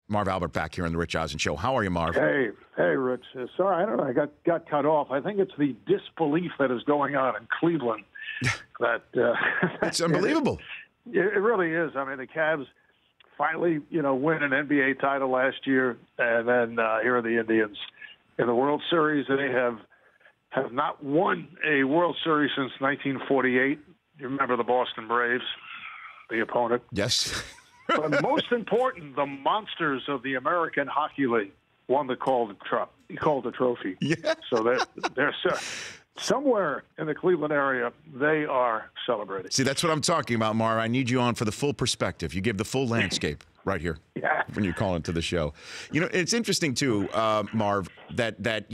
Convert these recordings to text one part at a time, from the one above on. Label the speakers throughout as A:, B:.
A: Marv Albert back here on the Rich Eisen Show. How are you, Marv?
B: Hey, Rich. Sorry, I don't know. I got cut off. I think it's the disbelief that is going on in Cleveland. That
A: It's unbelievable.
B: It really is. I mean, the Cavs finally, win an NBA title last year, and then here are the Indians in the World Series. They have not won a World Series since 1948. You remember the Boston Braves, the opponent?
A: Yes.
B: But most important, the monsters of the American Hockey League won the Calder Trophy.
A: Yeah.
B: So they're somewhere in the Cleveland area, they are celebrating.
A: See, that's what I'm talking about, Marv. I need you on for the full perspective. You give the full landscape right here when you call into the show. It's interesting, too, Marv, that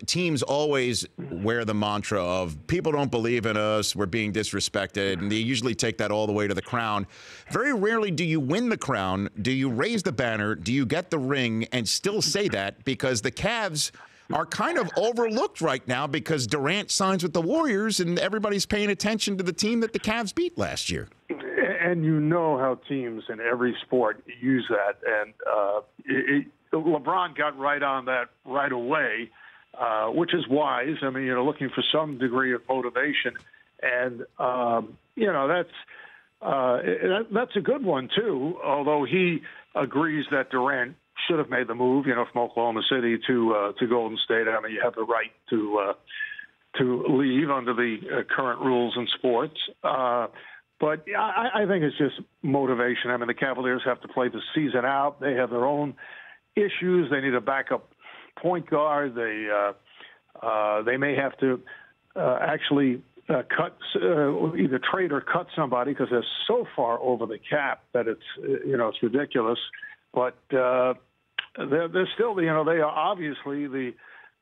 A: teams always wear the mantra of people don't believe in us, we're being disrespected, and they usually take that all the way to the crown. Very rarely do you win the crown, do you raise the banner, do you get the ring, and still say that, because the Cavs are kind of overlooked right now because Durant signs with the Warriors and everybody's paying attention to the team that the Cavs beat last year.
B: And you know how teams in every sport use that. And LeBron got right on that right away, which is wise. I mean, looking for some degree of motivation. And, that's a good one, too, although he agrees that Durant should have made the move, from Oklahoma City to Golden State. I mean, you have the right to leave under the current rules in sports. But I think it's just motivation. I mean, the Cavaliers have to play the season out. They have their own issues. They need a backup point guard. They may have to actually cut, either trade or cut somebody because they're so far over the cap that it's ridiculous. But they're still, they are obviously the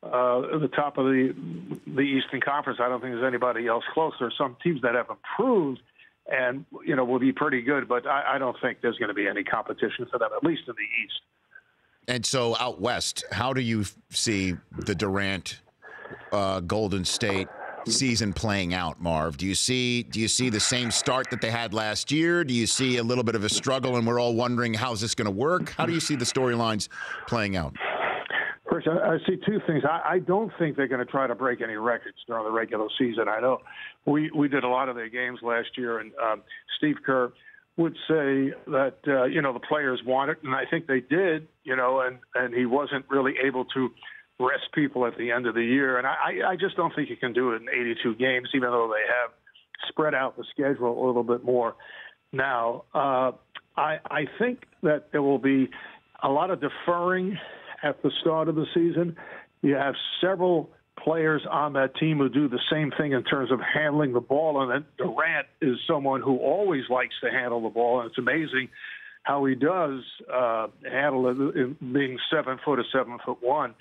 B: top of the Eastern Conference. I don't think there's anybody else close. There are some teams that have improved and, will be pretty good, but I don't think there's going to be any competition for them, at least in the East.
A: And so out West, how do you see the Durant Golden State season playing out, Marv? Do you see the same start that they had last year? Do you see a little bit of a struggle and we're all wondering how's this going to work? How do you see the storylines playing out?
B: First, I see two things. I don't think they're going to try to break any records during the regular season. I know we did a lot of their games last year, and Steve Kerr would say that, the players want it, and I think they did, and he wasn't really able to rest people at the end of the year. And I just don't think you can do it in 82 games, even though they have spread out the schedule a little bit more now. I think that there will be a lot of deferring at the start of the season. You have several players on that team who do the same thing in terms of handling the ball, and then Durant is someone who always likes to handle the ball, and it's amazing how he does handle it, being 7 foot or 7'1".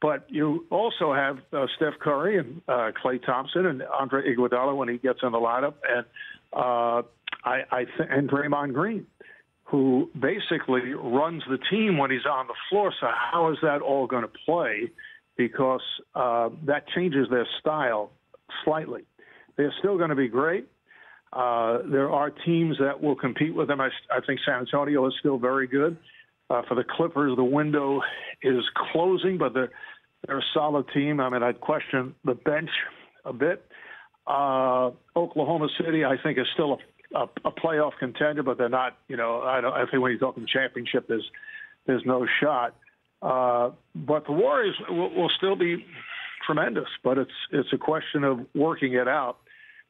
B: But you also have Steph Curry and Klay Thompson and Andre Iguodala when he gets in the lineup, and and Draymond Green, who basically runs the team when he's on the floor. So how is that all going to play? Because that changes their style slightly. They're still going to be great. There are teams that will compete with them. I think San Antonio is still very good. For the Clippers, the window is closing, but they're a solid team. I mean, I'd question the bench a bit. Oklahoma City, I think, is still a playoff contender, but they're not. I think when you're talking championship, there's no shot. But the Warriors will still be tremendous. But it's a question of working it out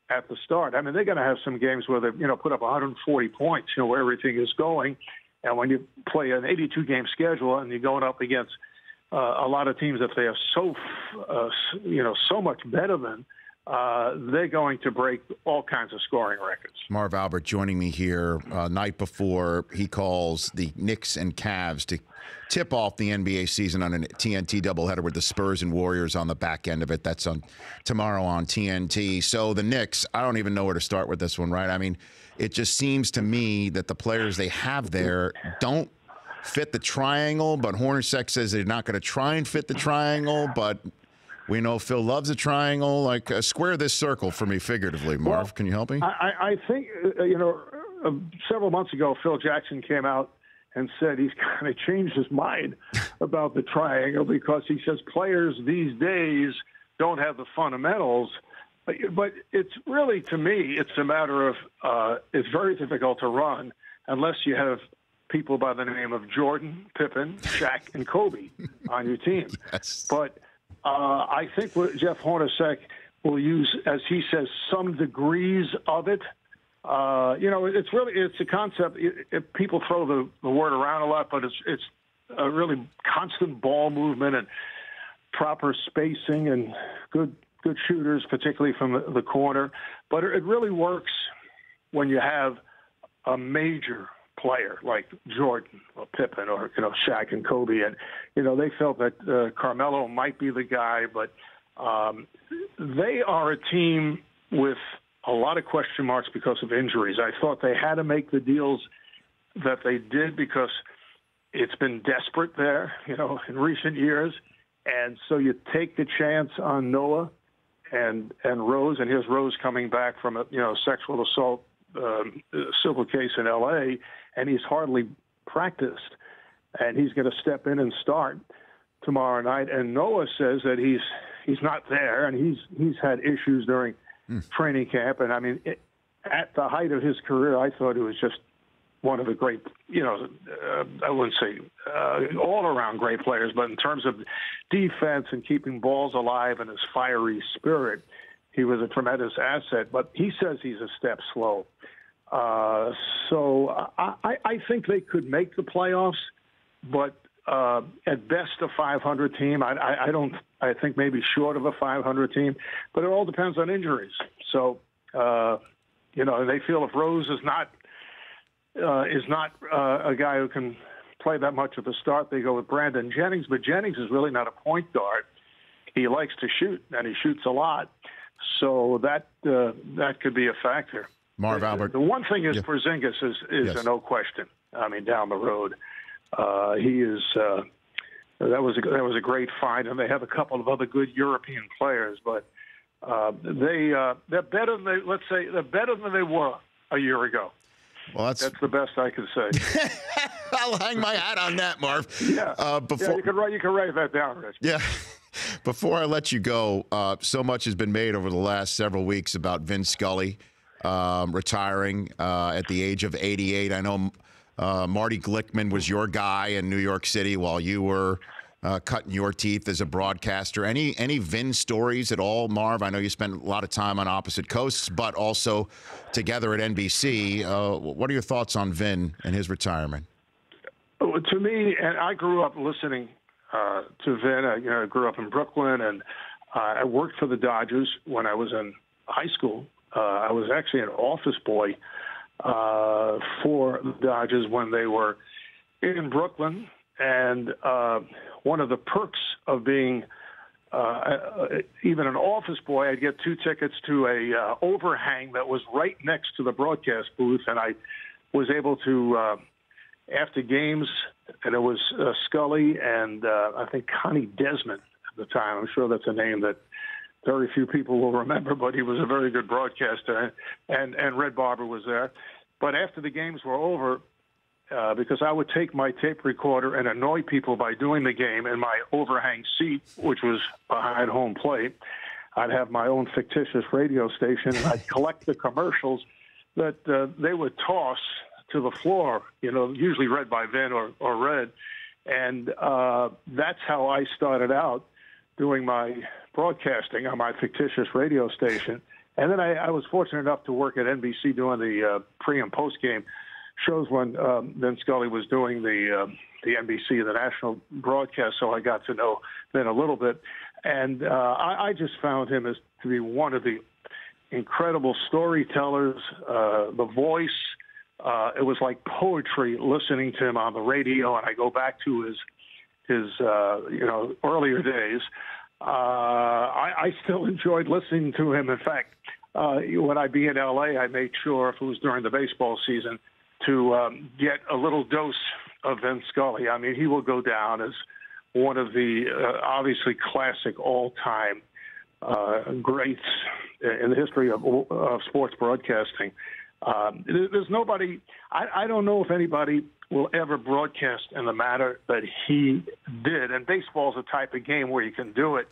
B: at the start. I mean, they're going to have some games where they put up 140 points. Where everything is going, and when you play an 82-game schedule and you're going up against a lot of teams that they are so much better than. They're going to break all kinds of scoring records.
A: Marv Albert joining me here night before he calls the Knicks and Cavs to tip off the NBA season on a TNT doubleheader with the Spurs and Warriors on the back end of it. That's on tomorrow on TNT. So the Knicks, I don't even know where to start with this one, right? I mean, it just seems to me that the players they have there don't fit the triangle, but Hornacek says they're not going to try and fit the triangle, but we know Phil loves a triangle. Like, square this circle for me figuratively. Marv, can you help me?
B: I think, several months ago, Phil Jackson came out and said he's kind of changed his mind about the triangle because he says players these days don't have the fundamentals. But it's really, to me, it's a matter of it's very difficult to run unless you have people by the name of Jordan, Pippen, Shaq, and Kobe on your team.
A: Yes.
B: But I think what Jeff Hornacek will use, as he says, some degrees of it. It's a concept. People throw the word around a lot, but it's a really constant ball movement and proper spacing and good shooters, particularly from the corner. But it really works when you have a major player like Jordan or Pippen or, Shaq and Kobe. And, they felt that Carmelo might be the guy, but they are a team with a lot of question marks because of injuries. I thought they had to make the deals that they did because it's been desperate there, in recent years. And so you take the chance on Noah and Rose, and here's Rose coming back from a sexual assault civil case in L.A., and he's hardly practiced, and he's going to step in and start tomorrow night. And Noah says that he's not there, and he's had issues during training camp. And I mean, at the height of his career, I thought it was just one of the great, I wouldn't say all-around great players, but in terms of defense and keeping balls alive and his fiery spirit, he was a tremendous asset. But he says he's a step slow. So I think they could make the playoffs, but at best a 500 team. I think maybe short of a 500 team, but it all depends on injuries. So, they feel if Rose is not a guy who can play that much at the start, they go with Brandon Jennings. But Jennings is really not a point guard. He likes to shoot, and he shoots a lot. So that could be a factor.
A: Marv Albert.
B: The one thing is Porzingis is
A: yes.
B: a no question. I mean, down the road, he is. That was a great find, and they have a couple of other good European players, but they're better than they're better than they were a year ago.
A: Well, that's
B: the best I can say.
A: I'll hang my hat on that, Marv.
B: Yeah. You can write that down, Rich.
A: Yeah. Before I let you go, so much has been made over the last several weeks about Vin Scully retiring at the age of 88. I know Marty Glickman was your guy in New York City while you were cutting your teeth as a broadcaster. Any Vin stories at all, Marv? I know you spent a lot of time on opposite coasts, but also together at NBC. What are your thoughts on Vin and his retirement?
B: To me, and I grew up listening to Vin. I grew up in Brooklyn, and I worked for the Dodgers when I was in high school. I was actually an office boy for the Dodgers when they were in Brooklyn. And one of the perks of being even an office boy, I'd get 2 tickets to a overhang that was right next to the broadcast booth, and I was able to, after games, and it was Scully and I think Connie Desmond at the time. I'm sure that's a name that very few people will remember, but he was a very good broadcaster, and Red Barber was there. But after the games were over, because I would take my tape recorder and annoy people by doing the game in my overhang seat, which was behind home plate. I'd have my own fictitious radio station, and I'd collect the commercials that they would toss to the floor, usually read by Vin or Red. And that's how I started out doing my broadcasting on my fictitious radio station. And then I was fortunate enough to work at NBC doing the pre- and post-game shows when Vin Scully was doing the NBC, the national broadcast, so I got to know Vin a little bit. And I just found him to be one of the incredible storytellers, the voice. It was like poetry listening to him on the radio, and I go back to his earlier days. I still enjoyed listening to him. In fact, when I'd be in L.A., I made sure, if it was during the baseball season, to get a little dose of Vin Scully. I mean, he will go down as one of the obviously classic all-time greats in the history of sports broadcasting. There's nobody. I don't know if anybody will ever broadcast in the manner that he did. And baseball is a type of game where you can do it.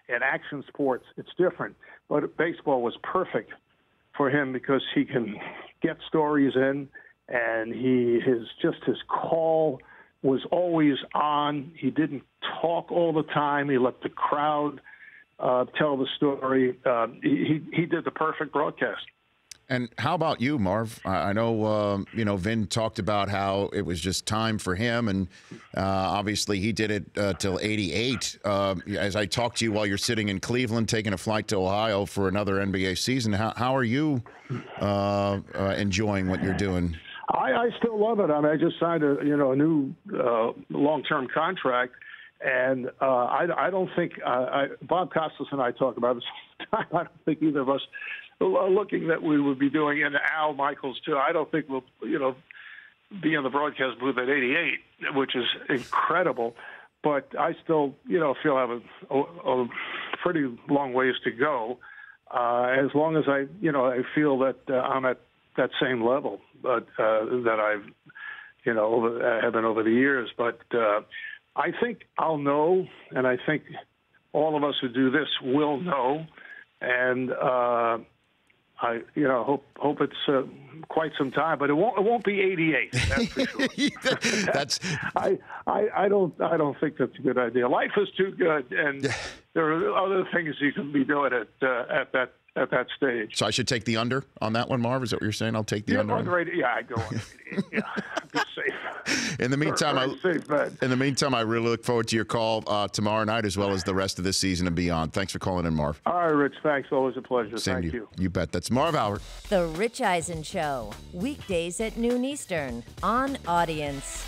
B: In action sports, it's different. But baseball was perfect for him because he can get stories in, and his call was always on. He didn't talk all the time. He let the crowd tell the story. He did the perfect broadcast.
A: And how about you, Marv? I know, Vin talked about how it was just time for him, and obviously he did it till 88. As I talked to you while you're sitting in Cleveland, taking a flight to Ohio for another NBA season, how are you enjoying what you're doing?
B: I still love it. I mean, I just signed a new long-term contract, and I don't think Bob Costas and I talk about this all the time. I don't think either of us are looking that we would be doing, and Al Michaels too. I don't think we'll be in the broadcast booth at 88, which is incredible. But I still feel I have a pretty long ways to go. As long as I feel that I'm at that same level, but that I've have been over the years. But I think I'll know, and I think all of us who do this will know, and I hope it's quite some time, but it won't be 88. That's for sure. I don't think that's a good idea. Life is too good, and there are other things you can be doing at that stage.
A: So I should take the under on that one, Marv? Is that what you're saying? I'll take the under.
B: I go under. Yeah, be safe.
A: In the meantime, I really look forward to your call tomorrow night, as well as the rest of this season and beyond. Thanks for calling in, Marv.
B: All right, Rich. Thanks. Always a pleasure.
A: Same
B: Thank
A: to
B: you.
A: You bet. That's Marv Albert.
C: The Rich Eisen Show, weekdays at noon Eastern on Audience.